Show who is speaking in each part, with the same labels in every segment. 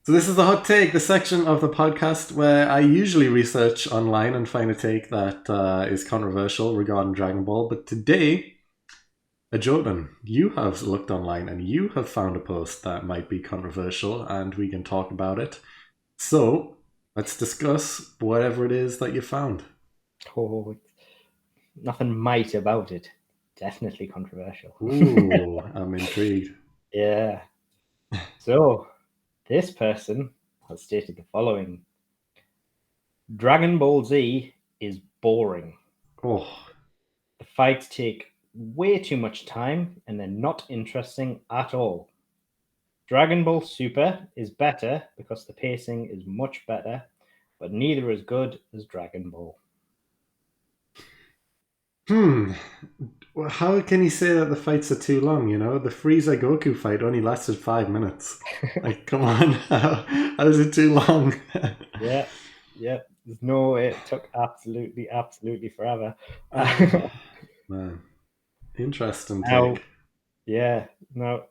Speaker 1: So this is the hot take, the section of the podcast where I usually research online and find a take that is controversial regarding Dragon Ball. But today, Ajoten, you have looked online and you have found a post that might be controversial, and we can talk about it. So let's discuss whatever it is that you found.
Speaker 2: Oh, nothing might about it. Definitely controversial.
Speaker 1: Ooh, I'm intrigued.
Speaker 2: Yeah. So, this person has stated the following: Dragon Ball Z is boring.
Speaker 1: Oh,
Speaker 2: The fights take way too much time and they're not interesting at all. Dragon Ball Super is better because the pacing is much better, but neither as good as Dragon Ball.
Speaker 1: hmm. Well, how can you say that the fights are too long? You know, the Frieza Goku fight only lasted 5 minutes. Like, come on, how is it too long?
Speaker 2: Yeah, yeah. There's no way. It took absolutely forever.
Speaker 1: Oh, man, interesting
Speaker 2: Now,
Speaker 1: take.
Speaker 2: yeah, no,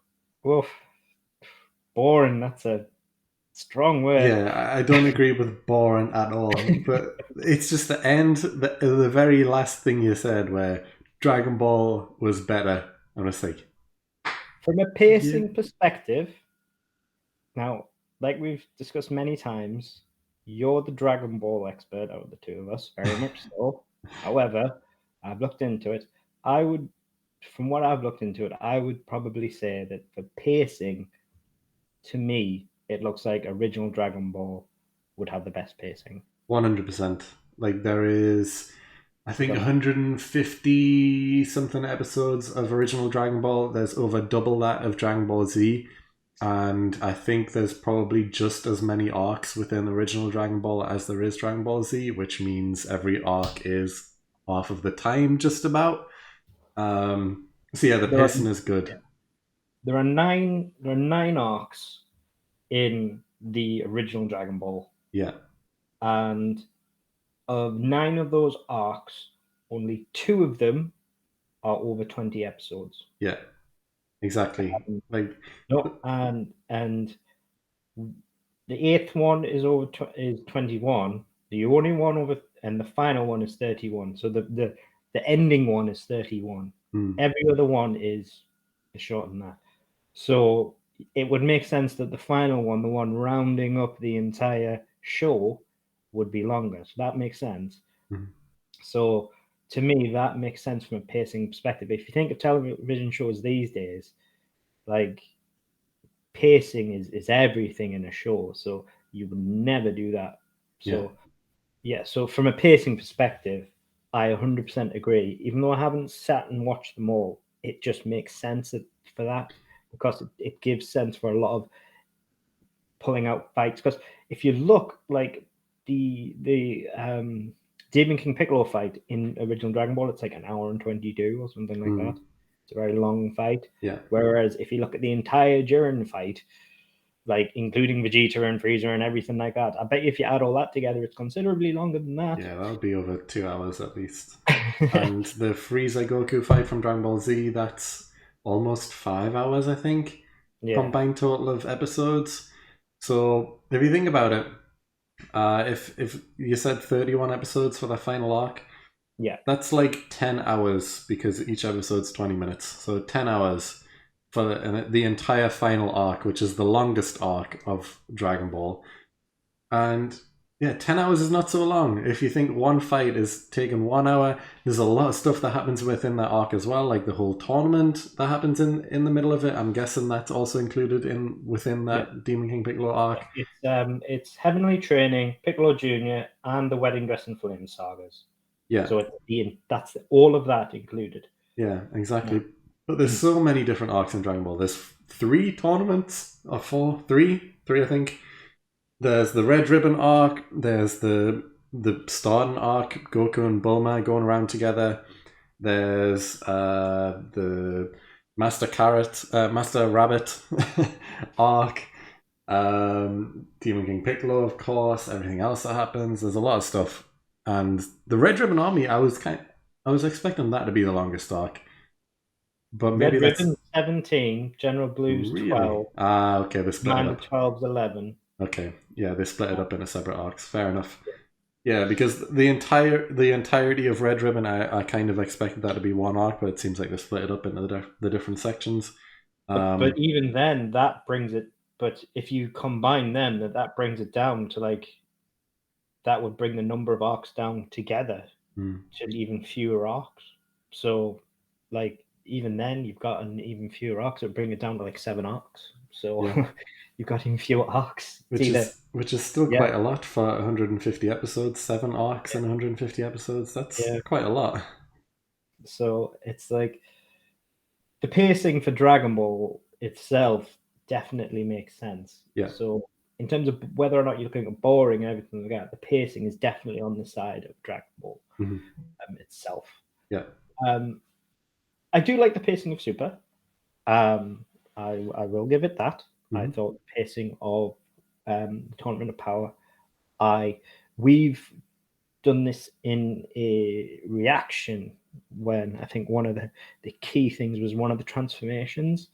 Speaker 2: woof, boring. That's a strong word.
Speaker 1: Yeah, I don't agree with boring at all, but it's just the end, the very last thing you said, where Dragon Ball was better. I'm just like,
Speaker 2: From a
Speaker 1: yeah,
Speaker 2: pacing perspective, now, like we've discussed many times, you're the Dragon Ball expert out of the two of us, very much so. However, I've looked into it. I would, from what I've looked into it, I would probably say that for pacing, to me, it looks like original Dragon Ball would have the best pacing.
Speaker 1: 100%. Like there is, I think,
Speaker 2: Because
Speaker 1: 150 something episodes of original Dragon Ball. There's over double that of Dragon Ball Z. And I think there's probably just as many arcs within original Dragon Ball as there is Dragon Ball Z, which means every arc is half of the time, just about. So yeah, the
Speaker 2: there are
Speaker 1: pacing is good.
Speaker 2: there are nine arcs in the original Dragon Ball,
Speaker 1: Yeah,
Speaker 2: and of nine of those arcs, only two of them are over 20 episodes.
Speaker 1: yeah, exactly.
Speaker 2: Um,
Speaker 1: Like,
Speaker 2: no, and the eighth one is is 21. The only one over and the final one is 31. So the ending one is 31.
Speaker 1: mm,
Speaker 2: Every other one is shorter than that. So it would make sense that the final one, the one rounding up the entire show, would be longer. So that makes sense.
Speaker 1: mm,
Speaker 2: So to me, that makes sense from a pacing perspective. If you think of television shows these days, like pacing is everything in a show. So you would never do that.
Speaker 1: yeah,
Speaker 2: So yeah, so from a pacing perspective, I 100% agree. Even though I haven't sat and watched them all, it just makes sense for that because it gives sense for a lot of pulling out fights. Because if you look like the Demon King Piccolo fight in original Dragon Ball, it's like an hour and 22 or something like that.
Speaker 1: mm,
Speaker 2: It's a very long fight.
Speaker 1: yeah.
Speaker 2: Whereas if you look at the entire Jiren fight, like including Vegeta and Frieza and everything like that, I bet if you add all that together, it's considerably longer than that.
Speaker 1: Yeah, that would be over 2 hours at least. And the Frieza Goku fight from Dragon Ball Z, that's almost 5 hours, I think,
Speaker 2: Yeah,
Speaker 1: combined total of episodes. So if you think about it, if you said 31 episodes for the final arc,
Speaker 2: yeah,
Speaker 1: that's like 10 hours because each episode's 20 minutes. So 10 hours for the entire final arc, which is the longest arc of Dragon Ball. And yeah, 10 hours is not so long. If you think one fight is taking 1 hour, there's a lot of stuff that happens within that arc as well, like the whole tournament that happens in the middle of it. I'm guessing that's also included in within
Speaker 2: yeah.
Speaker 1: that Demon King Piccolo arc.
Speaker 2: It's Heavenly Training, Piccolo Junior, and the Wedding Dress and Flame sagas.
Speaker 1: Yeah,
Speaker 2: So that's all of that included.
Speaker 1: yeah,
Speaker 2: Now,
Speaker 1: exactly. But there's so many different arcs in Dragon Ball. There's three tournaments or four, three, I think. There's the Red Ribbon arc. There's the starting arc. Goku and Bulma going around together. There's the Master Rabbit arc. Demon King Piccolo, of course. Everything else that happens. There's a lot of stuff. And the Red Ribbon Army, I was expecting that to be the longest arc, but maybe
Speaker 2: Red
Speaker 1: that's
Speaker 2: Ribbon 17, General Blues
Speaker 1: really
Speaker 2: 12,
Speaker 1: okay. They split it
Speaker 2: Commander
Speaker 1: up.
Speaker 2: 12's 11.
Speaker 1: Okay, yeah, they split it up into separate arcs. Fair enough. Yeah, because the entirety of Red Ribbon, I kind of expected that to be one arc, but it seems like they split it up into the different sections.
Speaker 2: But even then, that brings it. But if you combine them, that brings it down to like that would bring the number of arcs down together to even fewer arcs. So, like even then, you've got an even fewer arcs. It would bring it down to like 7 arcs. So
Speaker 1: yeah,
Speaker 2: you've got even fewer arcs. It's either
Speaker 1: which is still
Speaker 2: yeah,
Speaker 1: quite a lot for 150 episodes. 7 arcs in 150 episodes. That's
Speaker 2: yeah.
Speaker 1: quite a lot.
Speaker 2: So it's like the pacing for Dragon Ball itself definitely makes sense.
Speaker 1: Yeah.
Speaker 2: So in terms of whether or not you're looking at boring and everything like that, the pacing is definitely on the side of Dragon Ball itself.
Speaker 1: Yeah.
Speaker 2: Um, I do like the pacing of Super. Um, I will give it that. I thought the pacing of the Tournament of Power. We've done this in a reaction when I think one of the key things was one of the transformations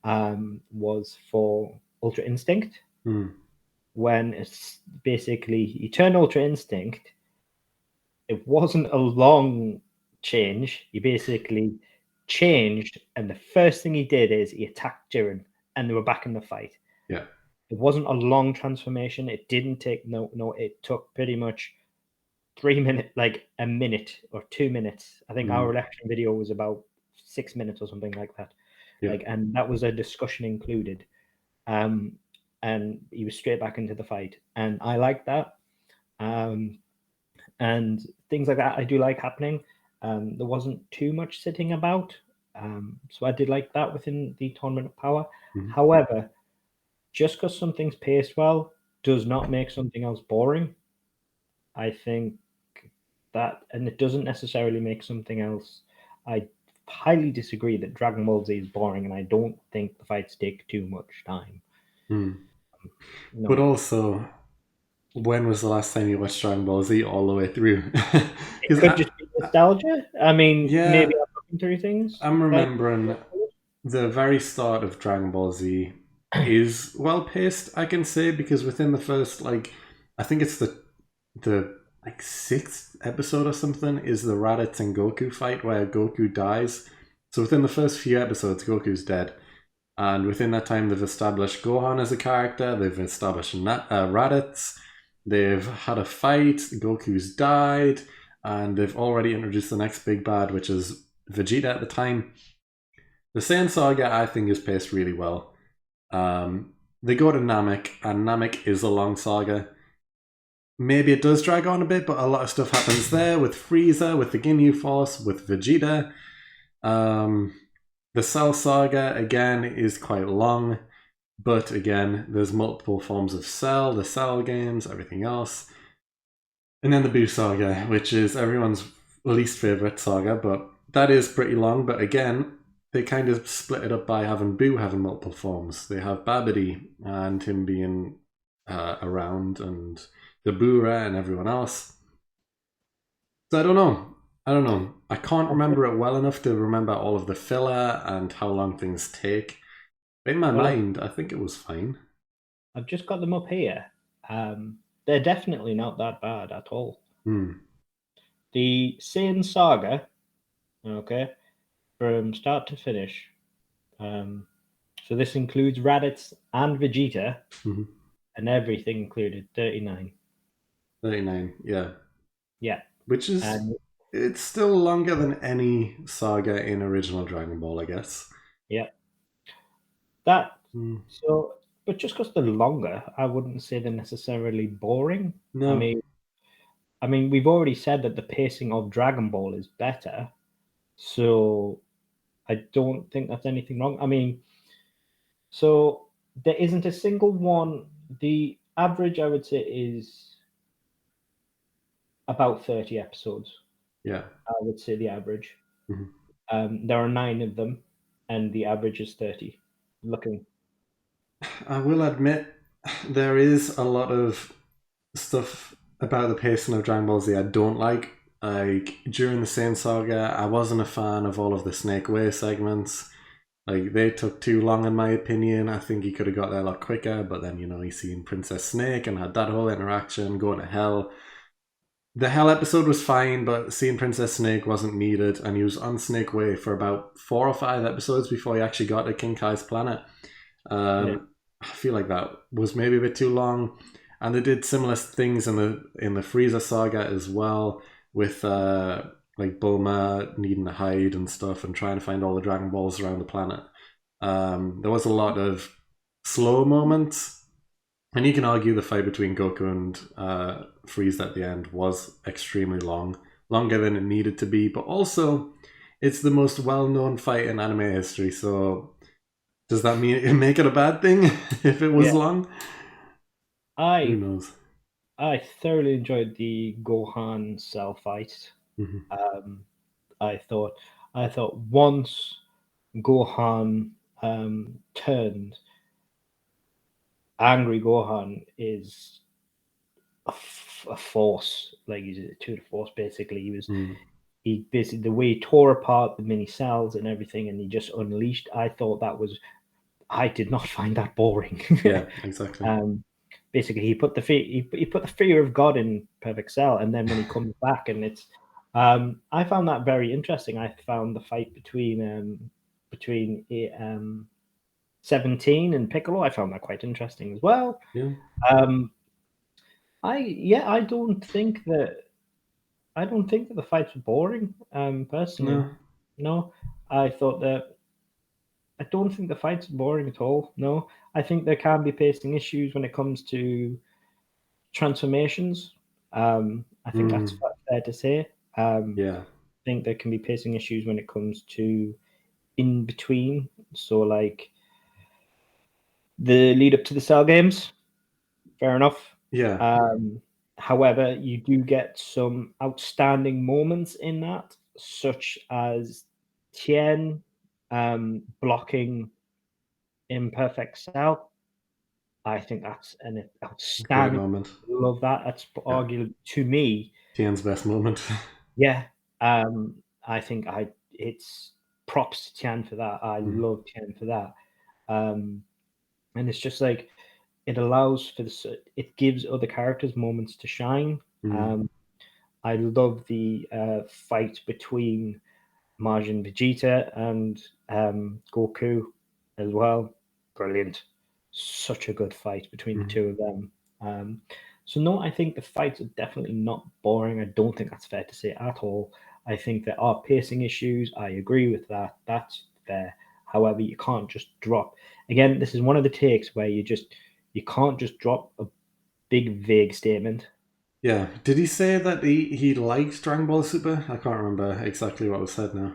Speaker 2: was for Ultra Instinct. When it's basically you turn Ultra Instinct, it wasn't a long change. He basically changed, and the first thing he did is he attacked Jiren, and they were back in the fight.
Speaker 1: Yeah.
Speaker 2: It wasn't a long transformation. It didn't take no. It took pretty much 3 minutes, like a minute or 2 minutes. I think our reaction video was about 6 minutes or something like that.
Speaker 1: Yeah.
Speaker 2: Like, and that was a discussion included. And he was straight back into the fight, and I like that. And things like that I do like happening. There wasn't too much sitting about, so I did like that within the Tournament of Power. However, just because something's paced well does not make something else boring. I think that, and it doesn't necessarily make something else. I highly disagree that Dragon Ball Z is boring, and I don't think the fights take too much time. No.
Speaker 1: But also, when was the last time you watched Dragon Ball Z all the way through?
Speaker 2: It could just be nostalgia. I mean,
Speaker 1: yeah,
Speaker 2: maybe I'm looking through things.
Speaker 1: I'm remembering the very start of Dragon Ball Z is well paced, I can say, because within the first I think it's the like 6th episode or something is the Raditz and Goku fight where Goku dies. So within the first few episodes, Goku's dead. And within that time, they've established Gohan as a character. They've established Raditz. They've had a fight. Goku's died. And they've already introduced the next big bad, which is Vegeta at the time. The Saiyan Saga, I think, is paced really well. They go to Namek, and Namek is a long saga. Maybe it does drag on a bit, but a lot of stuff happens there with Frieza, with the Ginyu Force, with Vegeta. The Cell Saga, again, is quite long, but again, there's multiple forms of Cell, the Cell games, everything else. And then the Buu Saga, which is everyone's least favourite saga, but that is pretty long. But again, they kind of split it up by having Buu having multiple forms. They have Babidi and him being around, and the Bura and everyone else. So I don't know. I can't remember it well enough to remember all of the filler and how long things take. In my mind, I think it was fine.
Speaker 2: I've just got them up here. They're definitely not that bad at all. The Saiyan Saga, okay, from start to finish. So this includes Raditz and Vegeta, and everything included 39.
Speaker 1: 39, yeah.
Speaker 2: Yeah.
Speaker 1: Which is, it's still longer than any saga in original Dragon Ball, I guess.
Speaker 2: Yeah. So, but just because they're longer, I wouldn't say they're necessarily boring.
Speaker 1: No.
Speaker 2: I mean, we've already said that the pacing of Dragon Ball is better, so I don't think that's anything wrong. I mean, so there isn't a single one. The average, I would say, is about 30 episodes.
Speaker 1: Yeah.
Speaker 2: I would say the average. There are 9 of them, and the average is 30. Looking.
Speaker 1: I will admit, there is a lot of stuff about the pacing of Dragon Ball Z I don't like. Like, during the Saiyan Saga, I wasn't a fan of all of the Snake Way segments. Like, they took too long, in my opinion. I think he could have got there a lot quicker, but then, he's seen Princess Snake and had that whole interaction going to hell. The Hell episode was fine, but seeing Princess Snake wasn't needed, and he was on Snake Way for about 4 or 5 episodes before he actually got to King Kai's planet.
Speaker 2: Yeah,
Speaker 1: I feel like that was maybe a bit too long, and they did similar things in the Frieza saga as well, with like Bulma needing to hide and stuff, and trying to find all the Dragon Balls around the planet. There was a lot of slow moments, and you can argue the fight between Goku and Frieza at the end was extremely long, longer than it needed to be, but also it's the most well-known fight in anime history. So does that mean it make it a bad thing if it was
Speaker 2: yeah.
Speaker 1: long? Who
Speaker 2: I
Speaker 1: knows?
Speaker 2: I thoroughly enjoyed the Gohan Cell fight.
Speaker 1: Hmm.
Speaker 2: Um, I thought I thought once Gohan turned, angry Gohan is a force. Like he's a tour de force. Basically,
Speaker 1: Mm.
Speaker 2: he basically the way he tore apart the mini cells and everything, and he just unleashed. I thought that was. I did not find that boring.
Speaker 1: Yeah, exactly.
Speaker 2: um, basically, he put the fear of God in Perfect Cell, and then when he comes back, and it's. I found that very interesting. I found the fight between 17 and Piccolo. I found that quite interesting as well.
Speaker 1: Yeah.
Speaker 2: Um, I don't think that the fights were boring. Personally,
Speaker 1: No.
Speaker 2: no. I thought that I don't think the fights are boring at all. No, I think there can be pacing issues when it comes to transformations. I think that's
Speaker 1: Mm.
Speaker 2: fair to say.
Speaker 1: Yeah.
Speaker 2: I think there can be pacing issues when it comes to in between. So like the lead up to the Cell games, fair enough.
Speaker 1: Yeah.
Speaker 2: Um, However, you do get some outstanding moments in that, such as Tien blocking Imperfect Cell. I think that's an
Speaker 1: Great
Speaker 2: outstanding.
Speaker 1: moment.
Speaker 2: Love that. That's
Speaker 1: Yeah.
Speaker 2: arguably to me,
Speaker 1: Tien's best moment.
Speaker 2: yeah. I think I it's props to Tian for that. I
Speaker 1: Mm.
Speaker 2: love Tian for that. Um, and it's just like it allows for this. It gives other characters moments to shine.
Speaker 1: Mm.
Speaker 2: Um, I love the fight between Majin Vegeta and Goku as well. Brilliant. Such a good fight between the
Speaker 1: Mm.
Speaker 2: two of them. Um, so, no, I think the fights are definitely not boring. I don't think that's fair to say at all. I think there are pacing issues. I agree with that. That's fair. However, you can't just drop. Again, this is one of the takes where you can't just drop a big vague statement.
Speaker 1: Yeah. Did he say that he liked Dragon Ball Super? I can't remember exactly what was said now.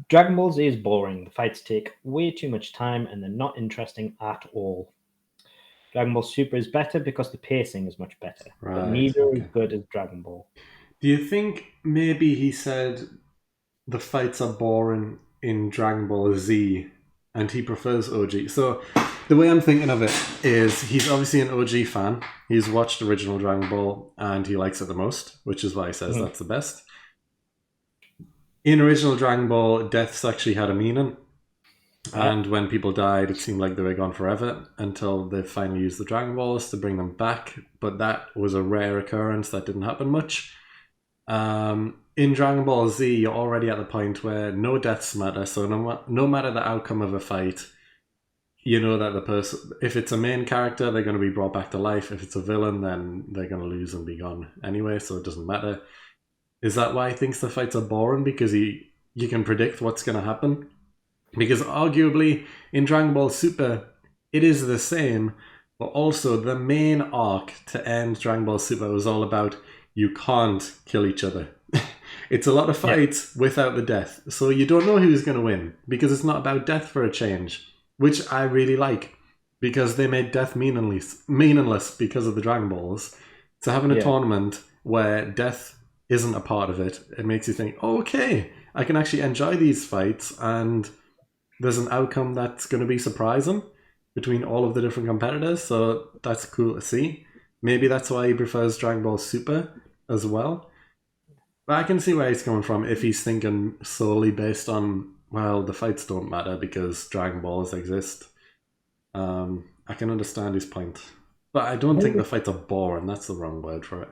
Speaker 2: Dragon Ball Z is boring. The fights take way too much time and they're not interesting at all. Dragon Ball Super is better because the pacing is much better, but
Speaker 1: Right.
Speaker 2: neither is
Speaker 1: Okay.
Speaker 2: good as Dragon Ball.
Speaker 1: Do you think maybe he said the fights are boring in Dragon Ball Z, and he prefers OG. So the way I'm thinking of it is he's obviously an OG fan. He's watched original Dragon Ball and he likes it the most, which is why he says
Speaker 2: Mhm.
Speaker 1: that's the best. In original Dragon Ball, deaths actually had a meaning.
Speaker 2: Yeah,
Speaker 1: And when people died, it seemed like they were gone forever until they finally used the Dragon Balls to bring them back. But that was a rare occurrence that didn't happen much. In Dragon Ball Z, you're already at the point where no deaths matter. So no matter the outcome of a fight, you know that the person, if it's a main character, they're going to be brought back to life. If it's a villain, then they're going to lose and be gone anyway. So it doesn't matter. Is that why he thinks the fights are boring? Because you can predict what's going to happen. Because arguably in Dragon Ball Super, it is the same, but also the main arc to end Dragon Ball Super was all about you can't kill each other. It's a lot of
Speaker 2: yeah,
Speaker 1: fights without the death, so you don't know who's going to win because it's not about death for a change, which I really like because they made death meaningless because of the Dragon Balls. So having a
Speaker 2: yeah,
Speaker 1: tournament where death isn't a part of it, it makes you think, oh, okay, I can actually enjoy these fights and there's an outcome that's going to be surprising between all of the different competitors. So that's cool to see. Maybe that's why he prefers Dragon Ball Super as well. But I can see where he's coming from if he's thinking solely based on well, the fights don't matter because Dragon Balls exist. I can understand his point, but I
Speaker 2: I
Speaker 1: don't
Speaker 2: think
Speaker 1: think the fights are boring. That's the wrong word for it.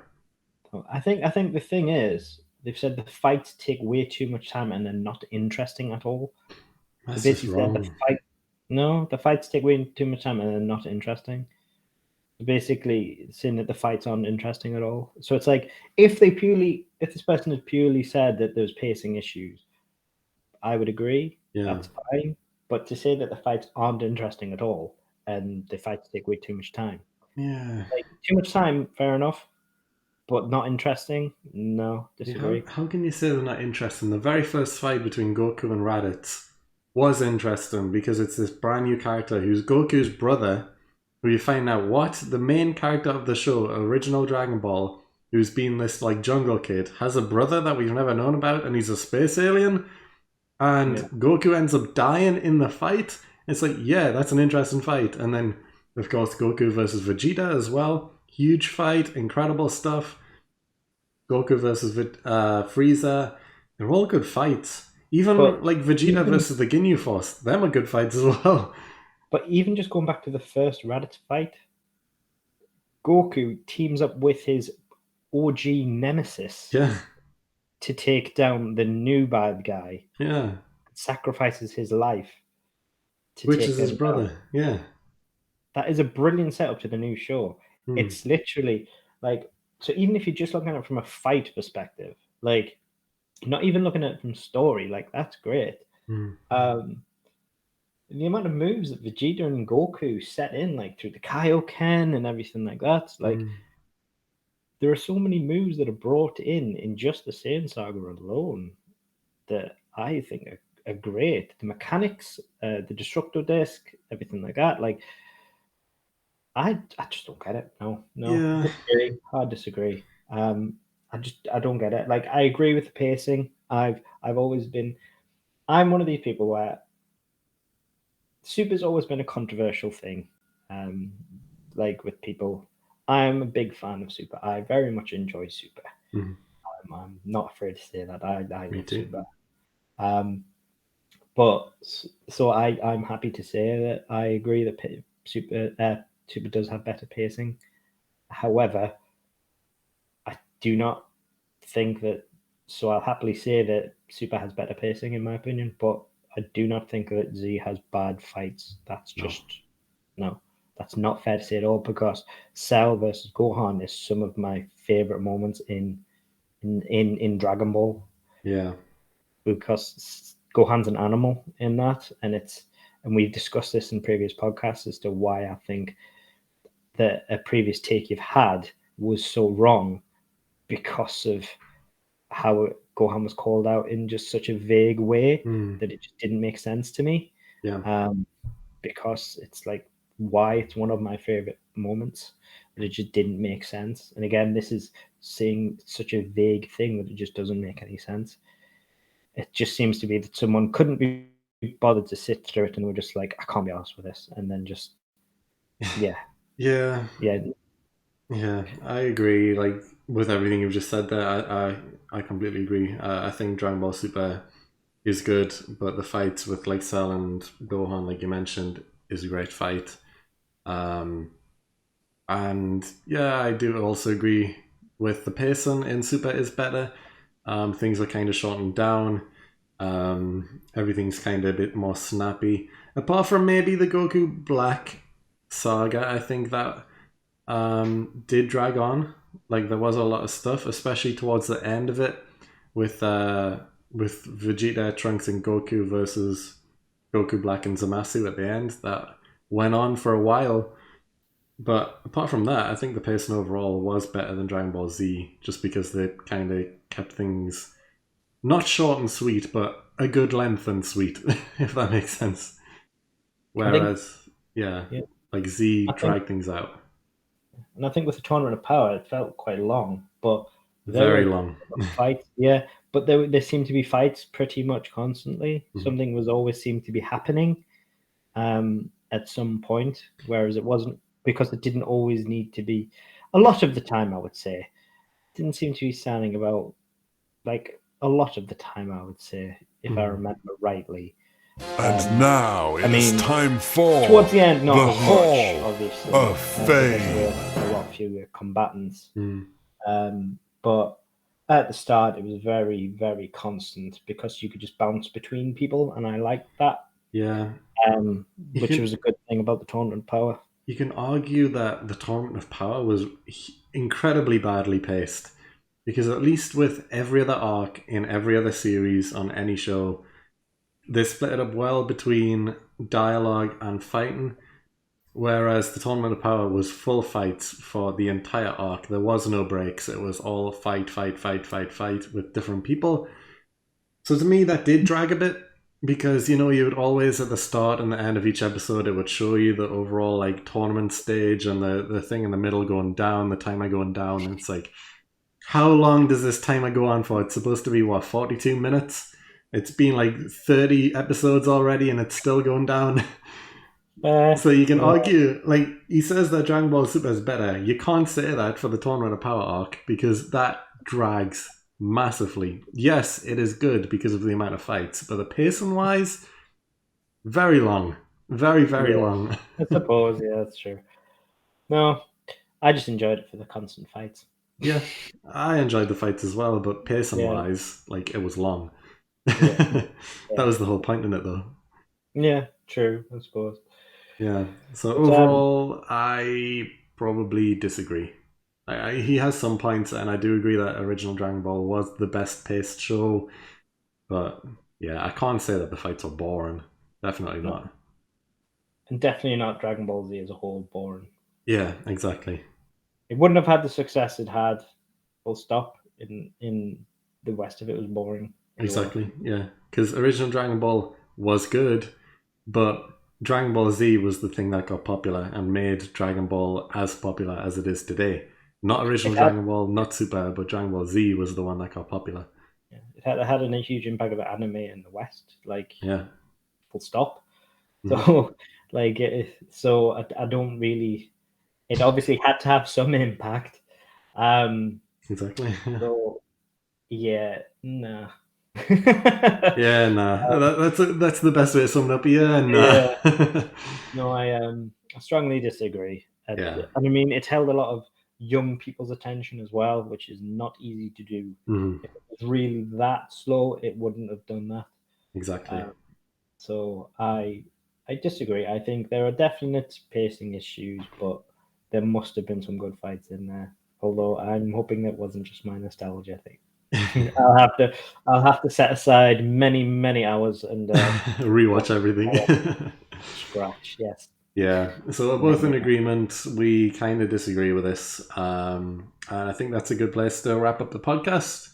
Speaker 2: I think the thing is they've said the fights take way too much time and they're not interesting at all. They
Speaker 1: That's just
Speaker 2: basically said the
Speaker 1: wrong.
Speaker 2: fight no, the fights take way too much time and they're not interesting. Basically saying that the fights aren't interesting at all. So it's like if this person had purely said that there's pacing issues, I would agree.
Speaker 1: Yeah,
Speaker 2: That's fine. But to say that the fights aren't interesting at all and the fights take way too much time.
Speaker 1: yeah.
Speaker 2: Like too much time, fair enough. But not interesting? No,
Speaker 1: Yeah,
Speaker 2: disagree.
Speaker 1: how can you say they're not interesting? The very first fight between Goku and Raditz was interesting because it's this brand new character who's Goku's brother, who you find out what the main character of the show, original Dragon Ball, who's been this like jungle kid, has a brother that we've never known about, and he's a space alien, and
Speaker 2: Yeah.
Speaker 1: Goku ends up dying in the fight. It's like, yeah, that's an interesting fight, and then of course Goku versus Vegeta as well, huge fight, incredible stuff. Goku versus Frieza. They're all good fights. Even
Speaker 2: But
Speaker 1: like Vegeta
Speaker 2: even
Speaker 1: versus the Ginyu Force, them are good fights as well.
Speaker 2: even just going back to the first Raditz fight, Goku teams up with his OG nemesis
Speaker 1: Yeah,
Speaker 2: to take down the new bad guy,
Speaker 1: yeah.
Speaker 2: sacrifices his life to
Speaker 1: Which
Speaker 2: take
Speaker 1: is his
Speaker 2: them down.
Speaker 1: brother. Yeah.
Speaker 2: That is a brilliant setup to the new show.
Speaker 1: Hmm.
Speaker 2: It's literally like so even if you're just looking at it from a fight perspective, like not even looking at it from story, like that's great.
Speaker 1: Hmm.
Speaker 2: Um the amount of moves that Vegeta and Goku set in, like through the Kaioken and everything like that, like
Speaker 1: Hmm.
Speaker 2: there are so many moves that are brought in just the Saiyan Saga alone that I think are great. The mechanics, the Destructo Disc, everything like that. Like I just don't get it. No, no,
Speaker 1: Yeah.
Speaker 2: disagree. I disagree. I don't get it. Like I agree with the pacing. I've always been. I'm one of these people where Super's always been a controversial thing. Um, like with people, I'm a big fan of Super. I very much enjoy Super.
Speaker 1: Hmm.
Speaker 2: I'm not afraid to say that. I
Speaker 1: Me
Speaker 2: love
Speaker 1: too.
Speaker 2: Super. Um, but so I'm happy to say that I agree that Super does have better pacing. However, I do not think that. So I'll happily say that Super has better pacing in my opinion, but I do not think that Z has bad fights. That's
Speaker 1: No.
Speaker 2: just no. That's not fair to say at all because Cell versus Gohan is some of my favorite moments in Dragon Ball
Speaker 1: Yeah.
Speaker 2: because Gohan's an animal in that, and we've discussed this in previous podcasts as to why I think that a previous take you've had was so wrong because of how Gohan was called out in just such a vague way
Speaker 1: Hmm.
Speaker 2: that it just didn't make sense to me.
Speaker 1: Yeah.
Speaker 2: Um, because it's like why it's one of my favorite moments, but it just didn't make sense. And again, this is saying such a vague thing that it just doesn't make any sense. It just seems to be that someone couldn't be bothered to sit through it and were just like, I can't be honest with this, and then just yeah,
Speaker 1: Yeah.
Speaker 2: yeah,
Speaker 1: Yeah. I agree. Like with everything you've just said there, I completely agree. I think Dragon Ball Super is good, but the fights with like Cell and Gohan, like you mentioned, is a great fight. Um, and yeah, I do also agree with the pacing in Super is better. Things are kind of shortened down. Everything's kind of a bit more snappy. Apart from maybe the Goku Black saga, I think that did drag on. Like there was a lot of stuff, especially towards the end of it, with with Vegeta, Trunks, and Goku versus Goku Black and Zamasu at the end. That went on for a while. But apart from that, I think the pacing overall was better than Dragon Ball Z, just because they kind of kept things not short and sweet, but a good length and sweet, if that makes sense.
Speaker 2: I think
Speaker 1: Whereas, yeah,
Speaker 2: yeah,
Speaker 1: like Z
Speaker 2: I think
Speaker 1: dragged things out
Speaker 2: and I think with the tournament of power, it felt quite long, but there
Speaker 1: very
Speaker 2: were
Speaker 1: long.
Speaker 2: fights, yeah, but there seemed to be fights pretty much constantly.
Speaker 1: Mhm.
Speaker 2: Something was always seemed to be happening at some point, whereas it wasn't because it didn't always need to be. A lot of the time, I would say, it didn't seem to be standing about like a lot of the time. I would say if I remember rightly.
Speaker 3: And now it is time for
Speaker 2: towards the end, not
Speaker 3: the
Speaker 2: as
Speaker 3: Hall
Speaker 2: much, obviously,
Speaker 3: of
Speaker 2: because
Speaker 3: Fame.
Speaker 2: there were a lot fewer combatants.
Speaker 1: Mm.
Speaker 2: But at the start, it was very, very constant because you could just bounce between people, and I liked that.
Speaker 1: Yeah.
Speaker 2: Which was a good thing about the Tournament of Power.
Speaker 1: You can argue that the Tournament of Power was incredibly badly paced, because at least with every other arc in every other series on any show, they split it up well between dialogue and fighting, whereas the Tournament of Power was full fights for the entire arc. There was no breaks. It was all fight, fight, fight, fight, fight with different people. So to me, that did drag a bit, because you would always at the start and the end of each episode, it would show you the overall like tournament stage and the thing in the middle going down, the timer going down, and it's like, how long does this timer go on for? It's supposed to be 42 minutes. It's been like 30 episodes already and it's still going down. So you can argue, like, he says that Dragon Ball Super is better. You can't say that for the Tournament of Power arc, because that drags massively. Yes, it is good because of the amount of fights, but the pacing wise, very long. Very, very long.
Speaker 2: I suppose, yeah, that's true. No, I just enjoyed it for the constant fights.
Speaker 1: Yeah, I enjoyed the fights as well, but pacing wise, like, it was long. That was the whole point in it, though.
Speaker 2: Yeah, true, I suppose.
Speaker 1: Yeah, so overall, I probably disagree. He has some points, and I do agree that original Dragon Ball was the best paced show, but yeah, I can't say that the fights are boring. Definitely not.
Speaker 2: And definitely not Dragon Ball Z as a whole boring.
Speaker 1: Yeah, exactly.
Speaker 2: It wouldn't have had the success it had, full stop, in the West if it was boring.
Speaker 1: Exactly, yeah. Because original Dragon Ball was good, but Dragon Ball Z was the thing that got popular and made Dragon Ball as popular as it is today. Not original Dragon Ball, not Super, but Dragon Ball Z was the one that got popular.
Speaker 2: Yeah, it had a huge impact of anime in the West, like, full stop. So, like, I don't really. It obviously had to have some impact.
Speaker 1: Exactly.
Speaker 2: So, yeah, nah.
Speaker 1: Yeah, nah. That's the best way to sum it up. Yeah, nah.
Speaker 2: Yeah. No, I strongly disagree. And I mean, it held a lot of young people's attention as well, which is not easy to do. If it was really that slow, it wouldn't have done that.
Speaker 1: Exactly.
Speaker 2: So I disagree. I think there are definite pacing issues, but there must have been some good fights in there. Although I'm hoping it wasn't just my nostalgia thing. I'll have to set aside many hours and
Speaker 1: rewatch everything.
Speaker 2: Scratch, yes.
Speaker 1: Yeah, so we're both in agreement. We kind of disagree with this, and I think that's a good place to wrap up the podcast.